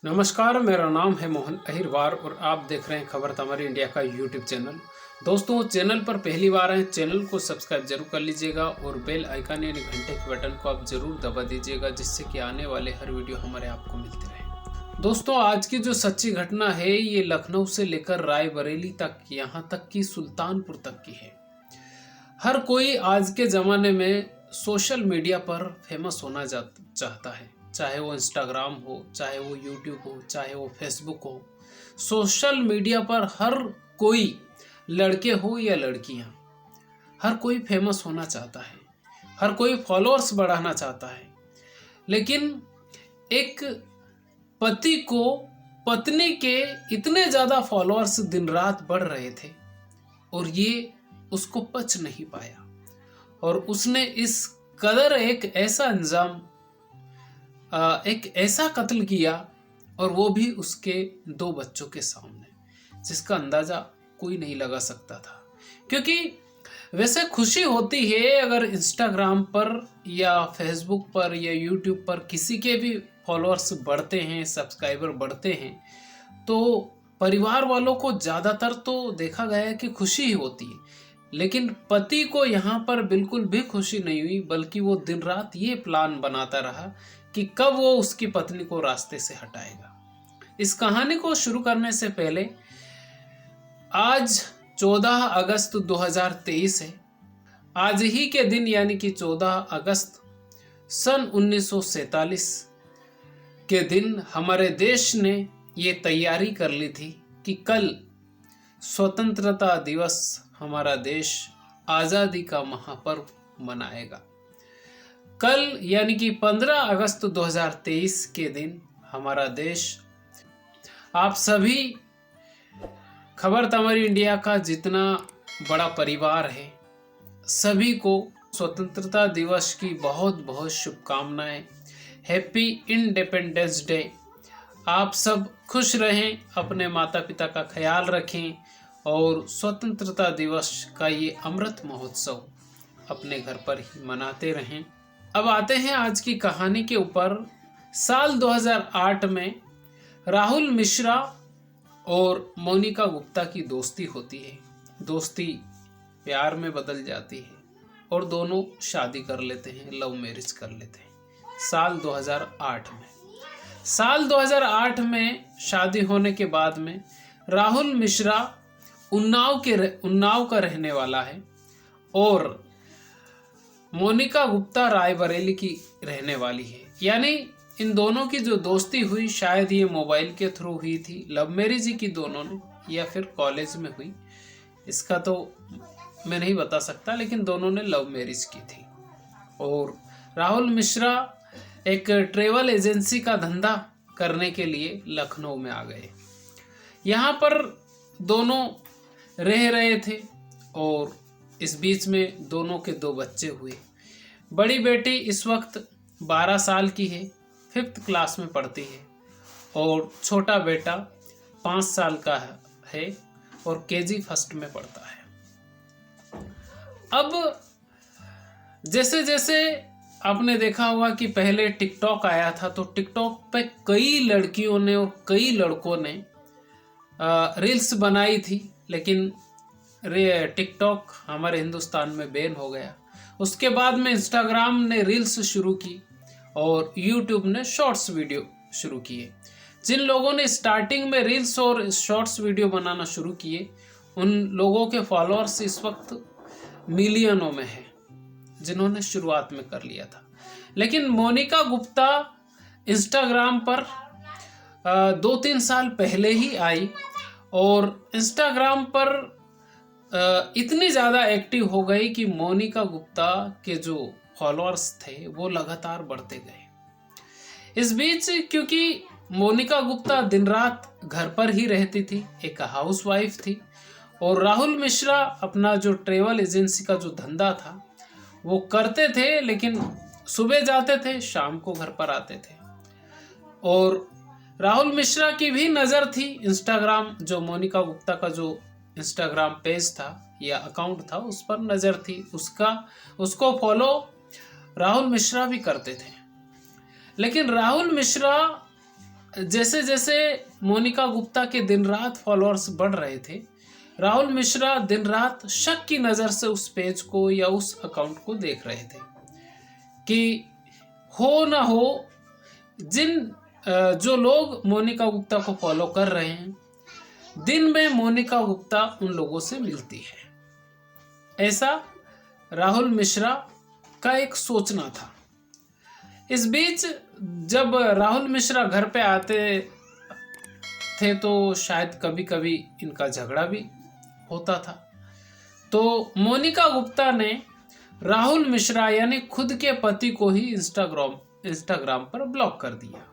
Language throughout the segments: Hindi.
नमस्कार, मेरा नाम है मोहन अहिरवार और आप देख रहे हैं खबर तमारी इंडिया का यूट्यूब चैनल। दोस्तों, चैनल पर पहली बार हैं, चैनल को सब्सक्राइब जरूर कर लीजिएगा और बेल आइकन यानी घंटे के बटन को आप जरूर दबा दीजिएगा, जिससे कि आने वाले हर वीडियो हमारे आपको मिलते रहे। दोस्तों, आज की जो सच्ची घटना है ये लखनऊ से लेकर रायबरेली तक, यहाँ तक कि सुल्तानपुर तक की है। हर कोई आज के ज़माने में सोशल मीडिया पर फेमस होना चाहता है, चाहे वो इंस्टाग्राम हो, चाहे वो यूट्यूब हो, चाहे वो फेसबुक हो। सोशल मीडिया पर हर कोई, लड़के हो या लड़कियां, हर कोई फेमस होना चाहता है, हर कोई फॉलोअर्स बढ़ाना चाहता है। लेकिन एक पति को पत्नी के इतने ज़्यादा फॉलोअर्स दिन रात बढ़ रहे थे और ये उसको पच नहीं पाया और उसने इस कदर एक ऐसा अंजाम, एक ऐसा कत्ल किया, और वो भी उसके 2 बच्चों के सामने, जिसका अंदाज़ा कोई नहीं लगा सकता था। क्योंकि वैसे खुशी होती है अगर इंस्टाग्राम पर या फेसबुक पर या यूट्यूब पर किसी के भी फॉलोअर्स बढ़ते हैं, सब्सक्राइबर बढ़ते हैं, तो परिवार वालों को ज़्यादातर तो देखा गया है कि खुशी ही होती है। लेकिन पति को यहाँ पर बिल्कुल भी खुशी नहीं हुई, बल्कि वो दिन रात ये प्लान बनाता रहा कि कब वो उसकी पत्नी को रास्ते से हटाएगा। इस कहानी को शुरू करने से पहले, आज 14 अगस्त 2023 है। आज ही के दिन यानी कि 14 अगस्त सन 1947 के दिन हमारे देश ने ये तैयारी कर ली थी कि कल स्वतंत्रता दिवस हमारा देश आज़ादी का महापर्व मनाएगा। कल यानी कि 15 अगस्त 2023 के दिन हमारा देश, आप सभी खबर तमारी इंडिया का जितना बड़ा परिवार है, सभी को स्वतंत्रता दिवस की बहुत बहुत शुभकामनाएं। Happy independence day. आप सब खुश रहें, अपने माता पिता का ख्याल रखें और स्वतंत्रता दिवस का ये अमृत महोत्सव अपने घर पर ही मनाते रहें। अब आते हैं आज की कहानी के ऊपर। साल 2008 में राहुल मिश्रा और मोनिका गुप्ता की दोस्ती होती है। दोस्ती प्यार में बदल जाती है और दोनों शादी कर लेते हैं, लव मैरिज कर लेते हैं साल 2008 में शादी होने के बाद में राहुल मिश्रा उन्नाव का रहने वाला है और मोनिका गुप्ता रायबरेली की रहने वाली है। यानी इन दोनों की जो दोस्ती हुई, शायद ये मोबाइल के थ्रू हुई थी, लव मैरिज ही की दोनों ने, या फिर कॉलेज में हुई, इसका तो मैं नहीं बता सकता, लेकिन दोनों ने लव मैरिज की थी। और राहुल मिश्रा एक ट्रेवल एजेंसी का धंधा करने के लिए लखनऊ में आ गए। यहाँ पर दोनों रह रहे थे और इस बीच में दोनों के 2 बच्चे हुए। बड़ी बेटी इस वक्त 12 साल की है, 5th क्लास में पढ़ती है, और छोटा बेटा 5 साल का है और KG 1st में पढ़ता है। अब जैसे जैसे आपने देखा होगा कि पहले टिकटॉक आया था, तो टिकटॉक पे कई लड़कियों ने और कई लड़कों ने रील्स बनाई थी, लेकिन टिकटॉक हमारे हिंदुस्तान में बैन हो गया। उसके बाद में इंस्टाग्राम ने रील्स शुरू की और यूट्यूब ने शॉर्ट्स वीडियो शुरू किए। जिन लोगों ने स्टार्टिंग में रील्स और शॉर्ट्स वीडियो बनाना शुरू किए, उन लोगों के फॉलोअर्स इस वक्त मिलियनों में हैं, जिन्होंने शुरुआत में कर लिया था। लेकिन मोनिका गुप्ता इंस्टाग्राम पर 2-3 साल पहले ही आई और इंस्टाग्राम पर इतनी ज़्यादा एक्टिव हो गई कि मोनिका गुप्ता के जो फॉलोअर्स थे वो लगातार बढ़ते गए। इस बीच क्योंकि मोनिका गुप्ता दिन रात घर पर ही रहती थी, एक हाउसवाइफ थी, और राहुल मिश्रा अपना जो ट्रेवल एजेंसी का जो धंधा था वो करते थे, लेकिन सुबह जाते थे, शाम को घर पर आते थे। और राहुल मिश्रा की भी नज़र थी इंस्टाग्राम, जो मोनिका गुप्ता का जो इंस्टाग्राम पेज था या अकाउंट था, उस पर नज़र थी, उसको फॉलो राहुल मिश्रा भी करते थे। लेकिन राहुल मिश्रा जैसे जैसे मोनिका गुप्ता के दिन रात फॉलोअर्स बढ़ रहे थे, राहुल मिश्रा दिन रात शक की नज़र से उस पेज को या उस अकाउंट को देख रहे थे कि हो ना हो जो लोग मोनिका गुप्ता को फॉलो कर रहे हैं, दिन में मोनिका गुप्ता उन लोगों से मिलती है। ऐसा राहुल मिश्रा का एक सोचना था। इस बीच जब राहुल मिश्रा घर पे आते थे तो शायद कभी कभी इनका झगड़ा भी होता था। तो मोनिका गुप्ता ने राहुल मिश्रा यानी खुद के पति को ही इंस्टाग्राम पर ब्लॉक कर दिया,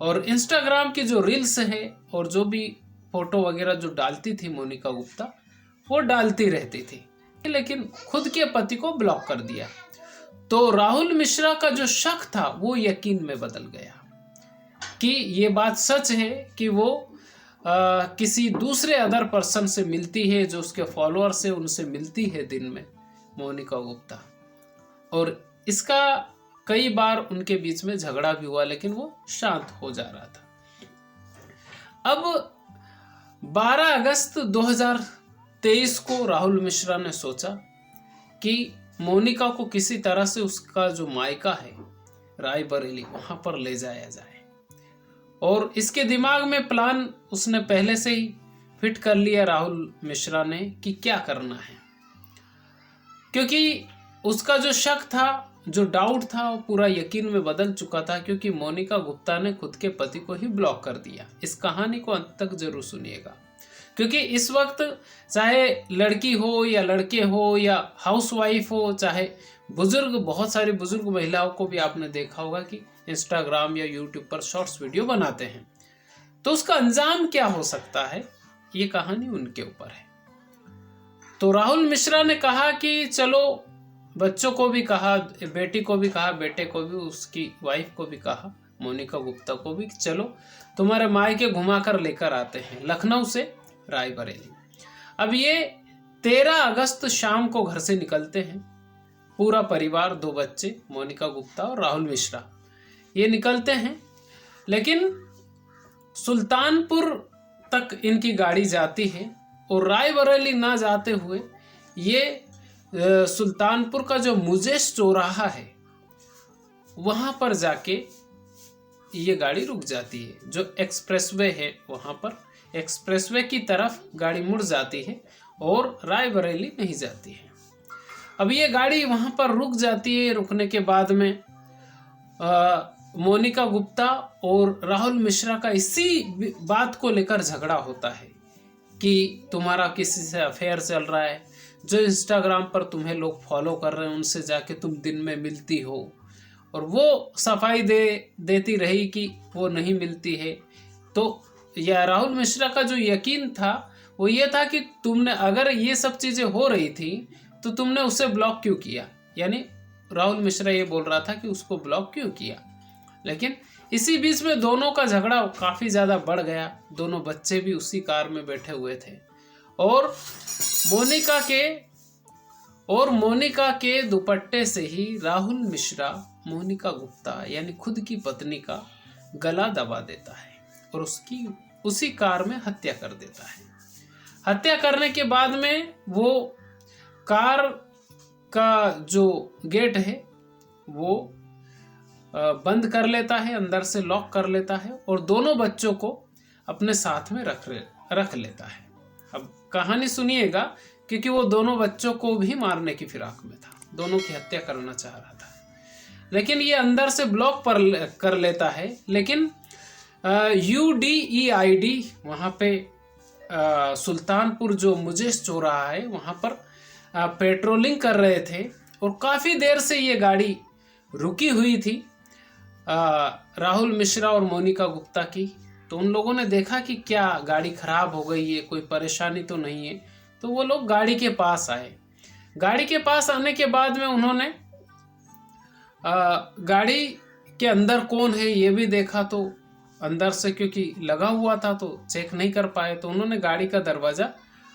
और इंस्टाग्राम की जो रील्स है और जो भी फोटो वगैरह जो डालती थी मोनिका गुप्ता, वो डालती रहती थी, लेकिन खुद के पति को ब्लॉक कर दिया। तो राहुल मिश्रा का जो शक था वो यकीन में बदल गया कि ये बात सच है कि वो किसी दूसरे अदर पर्सन से मिलती है, जो उसके फॉलोअर से उनसे मिलती है दिन में मोनिका गुप्ता। और इसका कई बार उनके बीच में झगड़ा भी हुआ, लेकिन वो शांत हो जा रहा था। अब 12 अगस्त 2023 को राहुल मिश्रा ने सोचा कि मोनिका को किसी तरह से उसका जो मायका है रायबरेली, वहां पर ले जाया जाए। और इसके दिमाग में प्लान उसने पहले से ही फिट कर लिया राहुल मिश्रा ने कि क्या करना है, क्योंकि उसका जो शक था, जो डाउट था, वो पूरा यकीन में बदल चुका था, क्योंकि मोनिका गुप्ता ने खुद के पति को ही ब्लॉक कर दिया। इस कहानी को अंत तक जरूर सुनिएगा, क्योंकि इस वक्त चाहे लड़की हो या लड़के हो या हाउसवाइफ हो, चाहे बुजुर्ग, बहुत सारी बुजुर्ग महिलाओं को भी आपने देखा होगा कि इंस्टाग्राम या यूट्यूब पर शॉर्ट्स वीडियो बनाते हैं, तो उसका अंजाम क्या हो सकता है, ये कहानी उनके ऊपर है। तो राहुल मिश्रा ने कहा कि चलो, बच्चों को भी कहा, बेटी को भी कहा, बेटे को भी, उसकी वाइफ को भी कहा, मोनिका गुप्ता को भी, चलो तुम्हारे मायके घुमा कर लेकर आते हैं लखनऊ से रायबरेली। अब ये 13 अगस्त शाम को घर से निकलते हैं, पूरा परिवार, 2 बच्चे, मोनिका गुप्ता और राहुल मिश्रा, ये निकलते हैं। लेकिन सुल्तानपुर तक इनकी गाड़ी जाती है और रायबरेली ना जाते हुए ये सुल्तानपुर का जो मुजेश चौराहा है वहां पर जाके ये गाड़ी रुक जाती है। जो एक्सप्रेसवे है वहां पर एक्सप्रेसवे की तरफ गाड़ी मुड़ जाती है और रायबरेली नहीं जाती है। अब ये गाड़ी वहां पर रुक जाती है। रुकने के बाद में मोनिका गुप्ता और राहुल मिश्रा का इसी बात को लेकर झगड़ा होता है कि तुम्हारा किसी से अफेयर चल रहा है, जो इंस्टाग्राम पर तुम्हें लोग फॉलो कर रहे हैं उनसे जाके तुम दिन में मिलती हो, और वो सफाई देती रही कि वो नहीं मिलती है। तो यह राहुल मिश्रा का जो यकीन था वो ये था कि तुमने, अगर ये सब चीज़ें हो रही थी तो तुमने उसे ब्लॉक क्यों किया, यानी राहुल मिश्रा ये बोल रहा था कि उसको ब्लॉक क्यों किया। लेकिन इसी बीच में दोनों का झगड़ा काफ़ी ज़्यादा बढ़ गया। दोनों बच्चे भी उसी कार में बैठे हुए थे और मोनिका के दुपट्टे से ही राहुल मिश्रा मोनिका गुप्ता यानी खुद की पत्नी का गला दबा देता है और उसकी उसी कार में हत्या कर देता है। हत्या करने के बाद में वो कार का जो गेट है वो बंद कर लेता है, अंदर से लॉक कर लेता है और दोनों बच्चों को अपने साथ में रख लेता है। अब कहानी सुनिएगा, क्योंकि वो दोनों बच्चों को भी मारने की फिराक में था, दोनों की हत्या करना चाह रहा था, लेकिन ये अंदर से ब्लॉक कर लेता है। लेकिन UDEID वहाँ पे सुल्तानपुर जो मुजेश चौराहा है वहाँ पर पेट्रोलिंग कर रहे थे और काफ़ी देर से ये गाड़ी रुकी हुई थी राहुल मिश्रा और मोनिका गुप्ता की। तो उन लोगों ने देखा कि क्या गाड़ी खराब हो गई है, कोई परेशानी तो नहीं है, तो वो लोग गाड़ी के पास आए। गाड़ी के पास आने के बाद में उन्होंने गाड़ी के अंदर कौन है ये भी देखा, तो अंदर से क्योंकि लगा हुआ था तो चेक नहीं कर पाए, तो उन्होंने गाड़ी का दरवाज़ा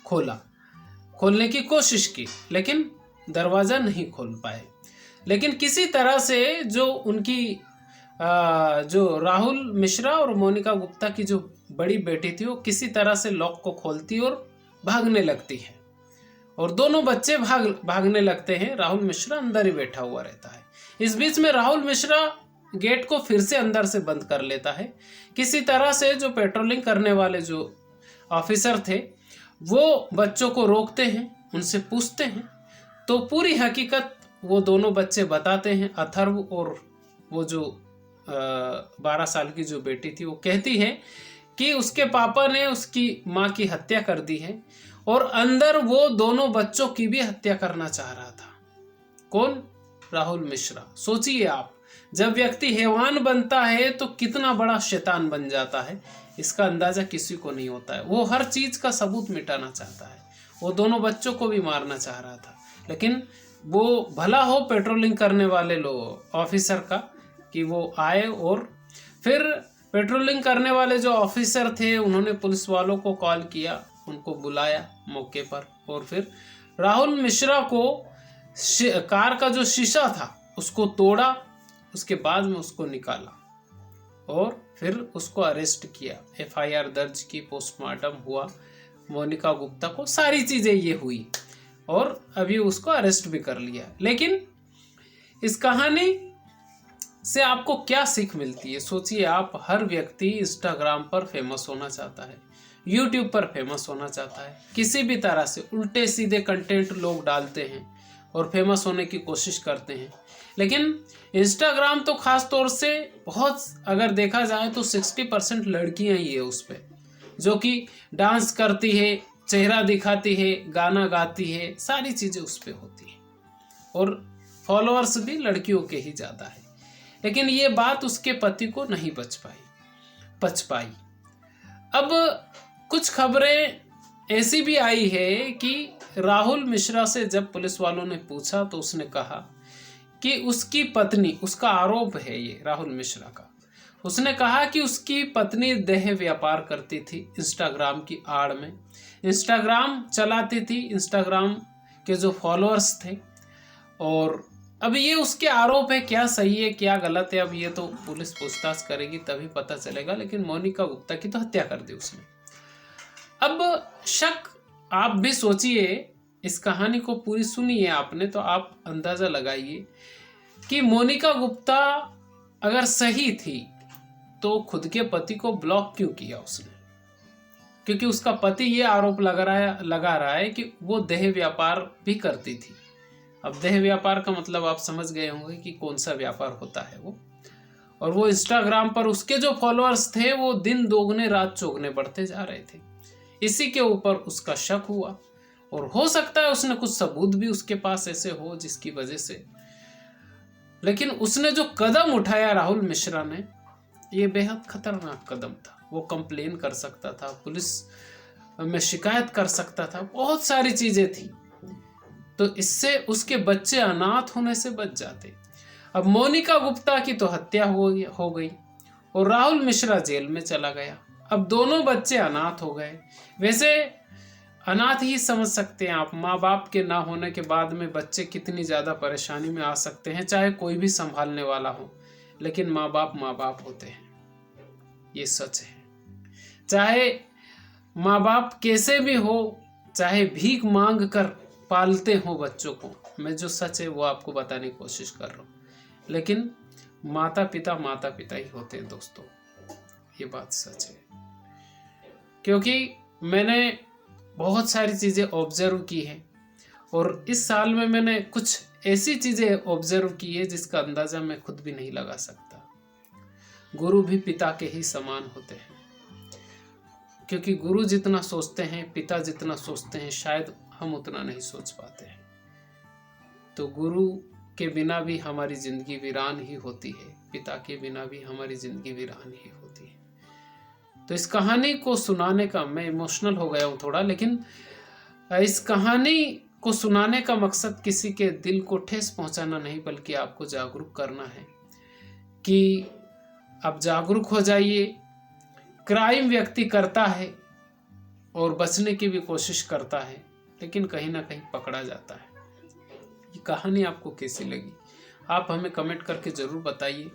खोलने की कोशिश की, लेकिन दरवाज़ा नहीं खोल पाए। लेकिन किसी तरह से जो उनकी जो राहुल मिश्रा और मोनिका गुप्ता की जो बड़ी बेटी थी वो किसी तरह से लॉक को खोलती और भागने लगती है और दोनों बच्चे भागने लगते हैं। राहुल मिश्रा अंदर ही बैठा हुआ रहता है। इस बीच में राहुल मिश्रा गेट को फिर से अंदर से बंद कर लेता है। किसी तरह से जो पेट्रोलिंग करने वाले जो ऑफिसर थे वो बच्चों को रोकते हैं, उनसे पूछते हैं तो पूरी हकीकत वो दोनों बच्चे बताते हैं। अथर्व और वो जो 12 साल की जो बेटी थी वो कहती है कि उसके पापा ने उसकी माँ की हत्या कर दी है और अंदर वो दोनों बच्चों की भी हत्या करना चाह रहा था। कौन? राहुल मिश्रा। सोचिए आप, जब व्यक्ति हैवान बनता है तो कितना बड़ा शैतान बन जाता है, इसका अंदाजा किसी को नहीं होता है। वो हर चीज का सबूत मिटाना चाहता है। वो दोनों बच्चों को भी मारना चाह रहा था, लेकिन वो भला हो पेट्रोलिंग करने वाले लोग ऑफिसर का कि वो आए और फिर पेट्रोलिंग करने वाले जो ऑफिसर थे उन्होंने पुलिस वालों को कॉल किया, उनको बुलाया मौके पर और फिर राहुल मिश्रा को कार का जो शीशा था उसको तोड़ा, उसके बाद में उसको निकाला और फिर उसको अरेस्ट किया। FIR दर्ज की, पोस्टमार्टम हुआ, मोनिका गुप्ता को सारी चीजें ये हुई और अभी उसको अरेस्ट भी कर लिया। लेकिन इस कहानी से आपको क्या सीख मिलती है? सोचिए आप, हर व्यक्ति इंस्टाग्राम पर फेमस होना चाहता है, यूट्यूब पर फेमस होना चाहता है, किसी भी तरह से उल्टे सीधे कंटेंट लोग डालते हैं और फेमस होने की कोशिश करते हैं। लेकिन इंस्टाग्राम तो खास तौर से बहुत, अगर देखा जाए तो 60% लड़कियां ही है उस पर, जो कि डांस करती है, चेहरा दिखाती है, गाना गाती है, सारी चीज़ें उस पर होती है और फॉलोअर्स भी लड़कियों के ही ज़्यादा है। लेकिन ये बात उसके पति को नहीं पच पाई। अब कुछ खबरें ऐसी भी आई है कि राहुल मिश्रा से जब पुलिस वालों ने पूछा तो उसने कहा कि उसकी पत्नी, उसका आरोप है ये राहुल मिश्रा का, उसने कहा कि उसकी पत्नी देह व्यापार करती थी इंस्टाग्राम की आड़ में, इंस्टाग्राम चलाती थी, इंस्टाग्राम के जो फॉलोअर्स थे। और अब ये उसके आरोप है, क्या सही है क्या गलत है अब ये तो पुलिस पूछताछ करेगी तभी पता चलेगा। लेकिन मोनिका गुप्ता की तो हत्या कर दी उसने। अब शक, आप भी सोचिए, इस कहानी को पूरी सुनिए आपने तो आप अंदाजा लगाइए कि मोनिका गुप्ता अगर सही थी तो खुद के पति को ब्लॉक क्यों किया उसने? क्योंकि उसका पति ये आरोप लगा रहा है कि वो देह व्यापार भी करती थी। अब देह व्यापार का मतलब आप समझ गए होंगे कि कौन सा व्यापार होता है वो। और वो इंस्टाग्राम पर उसके जो फॉलोअर्स थे वो दिन दोगुने रात चौगुने बढ़ते जा रहे थे। इसी के ऊपर उसका शक हुआ और हो सकता है उसने कुछ सबूत भी उसके पास ऐसे हो जिसकी वजह से, लेकिन उसने जो कदम उठाया राहुल मिश्रा ने, ये बेहद खतरनाक कदम था। वो कंप्लेन कर सकता था, पुलिस में शिकायत कर सकता था, बहुत सारी चीजें थी, तो इससे उसके बच्चे अनाथ होने से बच जाते। अब मोनिका गुप्ता की तो हत्या हो गई और राहुल मिश्रा जेल में चला गया। अब दोनों बच्चे अनाथ हो गए। वैसे अनाथ ही समझ सकते हैं आप, माँ बाप के ना होने के बाद में बच्चे कितनी ज़्यादा परेशानी में आ सकते हैं, चाहे कोई भी संभालने वाला हो, लेकिन माँ बाप होते हैं, ये सच है। चाहे माँ बाप कैसे भी हो, चाहे भीख मांग कर पालते हो बच्चों को, मैं जो सच है वो आपको बताने की कोशिश कर रहा हूँ, लेकिन माता पिता ही होते हैं दोस्तों, ये बात सच है। क्योंकि मैंने बहुत सारी चीज़ें ऑब्जर्व की हैं और इस साल में मैंने कुछ ऐसी चीज़ें ऑब्जर्व की है जिसका अंदाज़ा मैं खुद भी नहीं लगा सकता। गुरु भी पिता के ही समान होते हैं, क्योंकि गुरु जितना सोचते हैं, पिता जितना सोचते हैं, शायद हम उतना नहीं सोच पाते हैं। तो गुरु के बिना भी हमारी ज़िंदगी वीरान ही होती है, पिता के बिना भी हमारी ज़िंदगी वीरान ही होती है। तो इस कहानी को सुनाने का, मैं इमोशनल हो गया हूँ थोड़ा, लेकिन इस कहानी को सुनाने का मकसद किसी के दिल को ठेस पहुँचाना नहीं, बल्कि आपको जागरूक करना है कि आप जागरूक हो जाइए। क्राइम व्यक्ति करता है और बचने की भी कोशिश करता है, लेकिन कहीं ना कहीं पकड़ा जाता है। ये कहानी आपको कैसी लगी आप हमें कमेंट करके ज़रूर बताइए।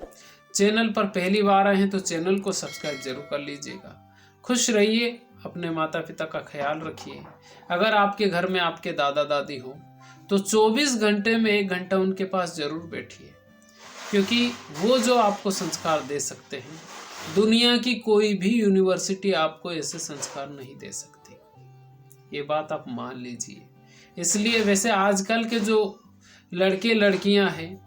चैनल पर पहली बार आए हैं तो चैनल को सब्सक्राइब जरूर कर लीजिएगा। खुश रहिए, अपने माता पिता का ख्याल रखिए। अगर आपके घर में आपके दादा दादी हो तो 24 घंटे में 1 घंटा उनके पास जरूर बैठिए, क्योंकि वो जो आपको संस्कार दे सकते हैं, दुनिया की कोई भी यूनिवर्सिटी आपको ऐसे संस्कार नहीं दे सकती। ये बात आप मान लीजिए। इसलिए वैसे आजकल के जो लड़के लड़कियां हैं,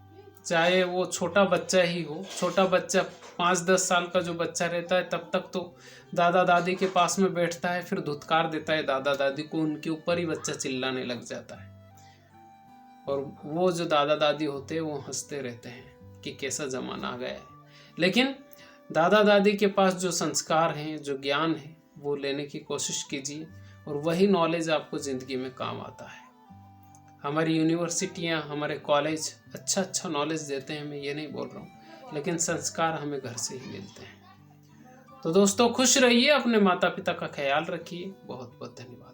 चाहे वो छोटा बच्चा ही हो, छोटा बच्चा 5-10 साल का जो बच्चा रहता है, तब तक तो दादा दादी के पास में बैठता है, फिर धुतकार देता है दादा दादी को, उनके ऊपर ही बच्चा चिल्लाने लग जाता है। और वो जो दादा दादी होते हैं वो हंसते रहते हैं कि कैसा ज़माना आ गया है। लेकिन दादा दादी के पास जो संस्कार हैं, जो ज्ञान है, वो लेने की कोशिश कीजिए और वही नॉलेज आपको ज़िंदगी में काम आता है। हमारी यूनिवर्सिटियाँ, हमारे कॉलेज अच्छा नॉलेज देते हैं, मैं ये नहीं बोल रहा हूँ, लेकिन संस्कार हमें घर से ही मिलते हैं। तो दोस्तों खुश रहिए, अपने माता पिता का ख्याल रखिए। बहुत बहुत धन्यवाद।